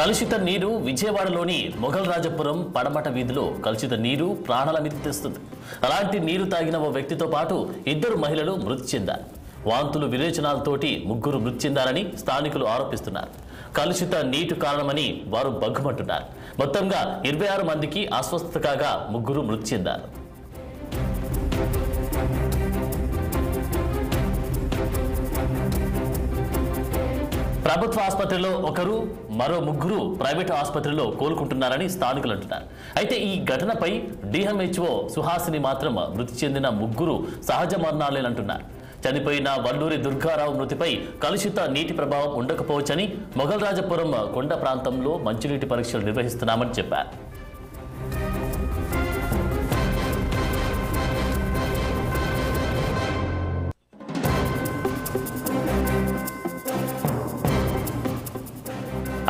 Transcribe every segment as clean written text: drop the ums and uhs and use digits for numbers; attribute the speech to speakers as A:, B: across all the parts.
A: కలుషిత నీరు విజయవాడలోని మొఘల్ రాజపురం పడమట వీధిలో కలుషిత నీరు ప్రాణాల మీద తెస్తుంది. అలాంటి నీరు తాగిన ఓ వ్యక్తితో పాటు 2 మహిళలు మృతి చెందారు. వాంతులు విరేచనాలతోటి 3 మృతి చెందారని స్థానికులు ఆరోపిస్తున్నారు. కలుషిత నీటి కారణమని వారు బగ్గుమంటున్నారు. మొత్తంగా 26 మందికి అస్వస్థత కాగా 3 మృతి చెందారు. ప్రభుత్వ ఆసుపత్రిలో ఒకరు, మరో 3 ప్రైవేటు ఆసుపత్రిలో కోలుకుంటున్నారని స్థానికులు అంటున్నారు. అయితే ఈ ఘటనపై DMHO సుహాసిని మాత్రం మృతి చెందిన 3 సహజ మరణాలేనంటున్నారు. చనిపోయిన వల్లూరి దుర్గారావు మృతిపై కలుషిత నీటి ప్రభావం ఉండకపోవచ్చని మొఘల్ రాజపురం కొండ ప్రాంతంలో మంచినీటి పరీక్షలు నిర్వహిస్తున్నామని చెప్పారు.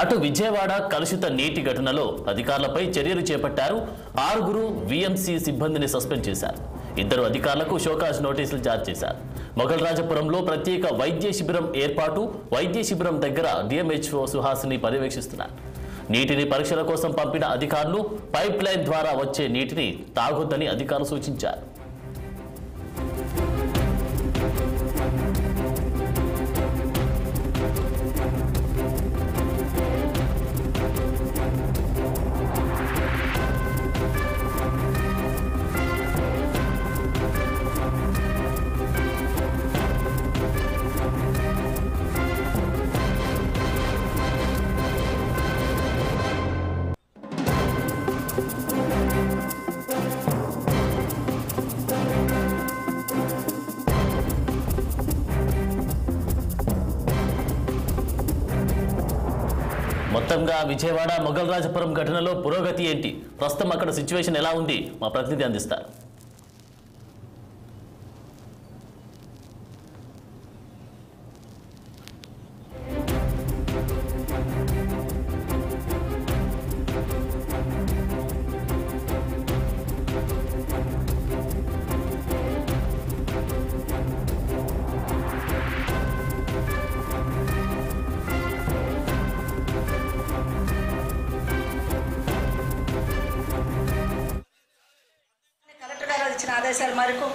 A: అటు విజయవాడ కలుషిత నీటి ఘటనలో అధికారులపై చర్యలు చేపట్టారు. 6 VMC సిబ్బందిని సస్పెండ్ చేశారు. 2 అధికారులకు షోకాజ్ నోటీసులు జారీ చేశారు. మొఘల్ రాజపురంలో ప్రత్యేక వైద్య శిబిరం ఏర్పాటు. వైద్య శిబిరం దగ్గర DMHO సుహాసిని పర్యవేక్షిస్తున్నారు. నీటిని పరీక్షల కోసం పంపిన అధికారులు పైప్ లైన్ ద్వారా వచ్చే నీటిని తాగొద్దని అధికారులు సూచించారు. మొత్తంగా విజయవాడ మొఘల్ రాజపురం ఘటనలో పురోగతి ఏంటి, ప్రస్తుతం అక్కడ సిచ్యువేషన్ ఎలా ఉంది, మా ప్రతినిధి అందిస్తారు.
B: ఇచ్చిన ఆదేశాల మేరకు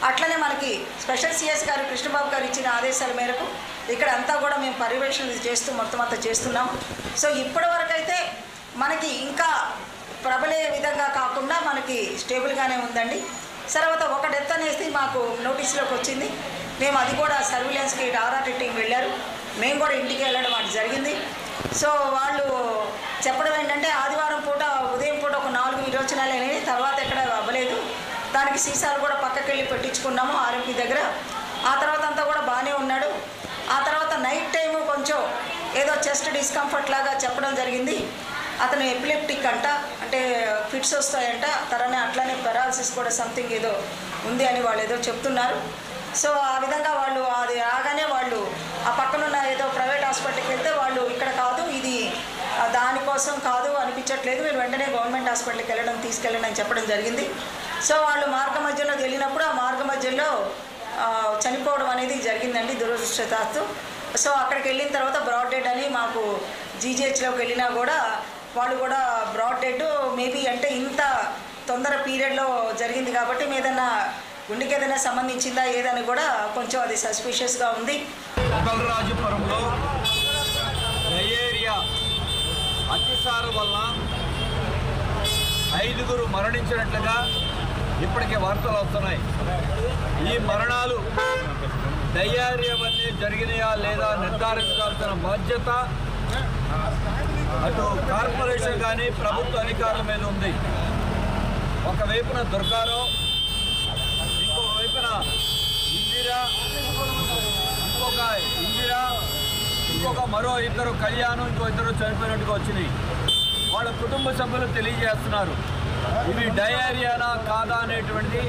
B: అట్లనే మనకి స్పెషల్ CS గారు కృష్ణబాబు గారు ఇచ్చిన ఆదేశాల మేరకు ఇక్కడ అంతా కూడా మేము పర్యవేక్షణ చేస్తూ మొత్తం అంతా చేస్తున్నాం. సో ఇప్పటివరకు అయితే మనకి ఇంకా ప్రబలే విధంగా కాకుండా మనకి స్టేబుల్గానే ఉందండి. తర్వాత ఒక డెత్ అనేది మాకు నోటీసులోకి వచ్చింది. మేము అది కూడా సర్విలెన్స్కి RRT టీం వెళ్ళారు. మేము కూడా ఇంటికి వెళ్ళడం అది జరిగింది. సో వాళ్ళు చెప్పడం ఏంటంటే ఆదివారం పూట ఉదయం పూట ఒక 4 విరోచనాలు అనేవి, తర్వాత ఎక్కడ అవ్వలేదు. దానికి సీసాలు కూడా పక్కకి వెళ్ళి పెట్టించుకున్నాము RMP దగ్గర. ఆ తర్వాత అంతా కూడా బాగానే ఉన్నాడు. ఆ తర్వాత నైట్ టైము కొంచెం ఏదో చెస్ట్ డిస్కంఫర్ట్ లాగా చెప్పడం జరిగింది. అతను ఎపిలెప్టిక్ అంట, అంటే ఫిట్స్ వస్తాయంట, అట్లానే పెరాలసిస్ కూడా సంథింగ్ ఏదో ఉంది అని వాళ్ళు ఏదో చెప్తున్నారు. సో ఆ విధంగా వాళ్ళు అది రాగానే వాళ్ళు ఆ పక్కనున్న ఏదో ప్రైవేట్ హాస్పిటల్కి వెళ్తే వాళ్ళు ఇక్కడ కాదు, ఇది దానికోసం కాదు అనిపించట్లేదు, మీరు వెంటనే గవర్నమెంట్ హాస్పిటల్కి తీసుకెళ్ళండి అని చెప్పడం జరిగింది. సో వాళ్ళు మార్గ మధ్యలో వెళ్ళినప్పుడు ఆ మార్గ మధ్యలో చనిపోవడం అనేది జరిగిందండి, దురదృష్టవశాత్తు. సో అక్కడికి వెళ్ళిన తర్వాత బ్రాడ్ డెడ్ అని మాకు GGHలోకి వెళ్ళినా కూడా వాళ్ళు కూడా బ్రాడ్ డెడ్ మేబీ అంటే ఇంత తొందర పీరియడ్లో జరిగింది కాబట్టి ఏదైనా గుండెకి ఏదైనా సంబంధించిందా ఏదని కూడా కొంచెం అది సస్పిషియస్గా ఉంది.
C: మొఘల్ రాజపురంలో డయేరియా అతిసారం వల్ల 5 మరణించినట్లుగా ఇప్పటికే వార్తలు వస్తున్నాయి. ఈ మరణాలు డయేరియా వల్లే జరిగినాయా లేదా నిర్ధారించాల్సిన బాధ్యత అటు కార్పొరేషన్ కానీ ప్రభుత్వ అధికారుల మీద ఉంది. ఒకవైపున దుర్గారావు, ఇంకొక వైపున ఇందిరా, ఇంకొక మరో 2 కళ్యాణం, ఇంకో 2 చనిపోయినట్టుగా వచ్చినాయి. వాళ్ళ కుటుంబ సభ్యులు తెలియజేస్తున్నారు ఇవి డయేరియానా కాదా అనేటువంటి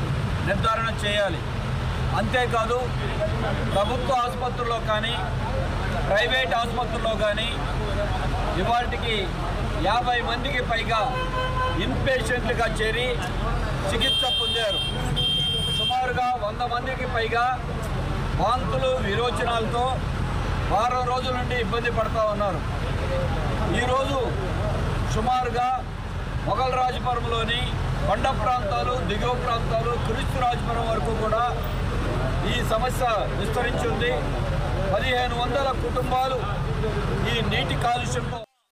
C: నిర్ధారణ చేయాలి. అంతేకాదు ప్రభుత్వ ఆసుపత్రుల్లో కానీ ప్రైవేట్ ఆసుపత్రుల్లో కానీ ఇవాటికి 50 మందికి పైగా ఇన్పేషెంట్లుగా చేరి చికిత్స పొందారు. సుమారుగా 100 మందికి పైగా వాంతులు విరోచనాలతో వారం రోజుల నుండి ఇబ్బంది పడుతూ ఉన్నారు. ఈరోజు సుమారుగా మొఘల్ రాజపురంలోని కొండ ప్రాంతాలు, దిగువ ప్రాంతాలు, క్రీస్తు రాజపురం వరకు కూడా ఈ సమస్య విస్తరించి ఉంది. 1500 కుటుంబాలు ఈ నీటి కాలుష్యంతో